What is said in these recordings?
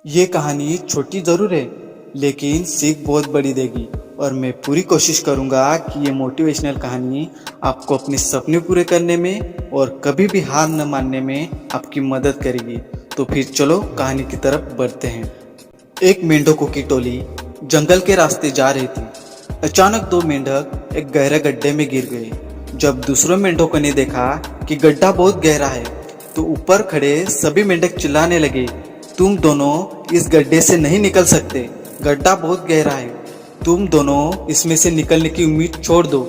ये कहानी छोटी जरूर है, लेकिन सीख बहुत बड़ी देगी। और मैं पूरी कोशिश करूंगा कि ये मोटिवेशनल कहानी आपको अपने सपने पूरे करने में और कभी भी हार न मानने में आपकी मदद करेगी। तो फिर चलो कहानी की तरफ बढ़ते हैं। एक मेंढकों की टोली जंगल के रास्ते जा रही थी। अचानक दो मेंढक एक गहरे गड्ढे में गिर गए। जब दूसरों मेंढकों ने देखा कि गड्ढा बहुत गहरा है, तो ऊपर खड़े सभी मेंढक चिल्लाने लगे, तुम दोनों इस गड्ढे से नहीं निकल सकते, गड्ढा बहुत गहरा है, तुम दोनों इसमें से निकलने की उम्मीद छोड़ दो।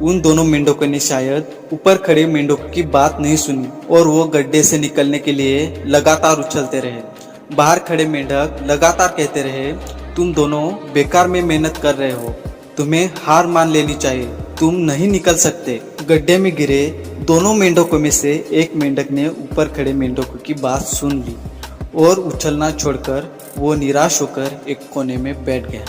उन दोनों मेंढकों ने शायद ऊपर खड़े मेंढकों की बात नहीं सुनी और वो गड्ढे से निकलने के लिए लगातार उछलते रहे। बाहर खड़े मेंढक लगातार कहते रहे, तुम दोनों बेकार में मेहनत कर रहे हो, तुम्हें हार मान लेनी चाहिए, तुम नहीं निकल सकते। गड्ढे में गिरे दोनों मेंढकों में से एक मेंढक ने ऊपर खड़े मेंढकों की बात सुन ली और उछलना छोड़कर वो निराश होकर एक कोने में बैठ गया।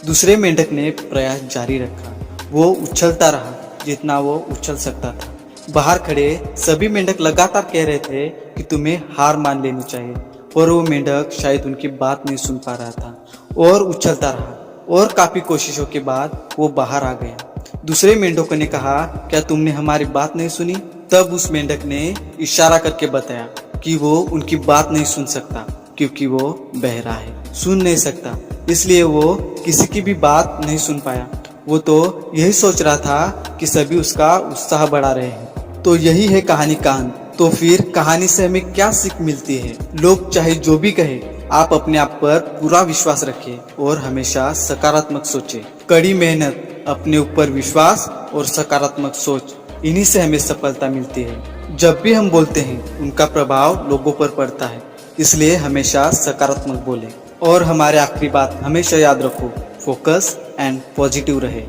दूसरे मेंढक ने प्रयास जारी रखा। वो उछलता रहा जितना वो उछल सकता था। बाहर खड़े सभी मेंढक लगातार कह रहे थे कि तुम्हें हार मान लेनी चाहिए, पर वो मेंढक शायद उनकी बात नहीं सुन पा रहा था और उछलता रहा। और काफी कोशिशों के बाद वो बाहर आ गया। दूसरे मेंढकों ने कहा, क्या तुमने हमारी बात नहीं सुनी? तब उस मेंढक ने इशारा करके बताया कि वो उनकी बात नहीं सुन सकता क्योंकि वो बहरा है, सुन नहीं सकता, इसलिए वो किसी की भी बात नहीं सुन पाया। वो तो यही सोच रहा था कि सभी उसका उत्साह बढ़ा रहे हैं। तो यही है कहानी का अंत। तो फिर कहानी से हमें क्या सीख मिलती है? लोग चाहे जो भी कहे, आप अपने आप पर पूरा विश्वास रखें और हमेशा सकारात्मक सोचें। कड़ी मेहनत, अपने ऊपर विश्वास और सकारात्मक सोच, इन्हीं से हमें सफलता मिलती है। जब भी हम बोलते हैं, उनका प्रभाव लोगों पर पड़ता है, इसलिए हमेशा सकारात्मक बोलें। और हमारे आखिरी बात हमेशा याद रखो, फोकस एंड पॉजिटिव रहे।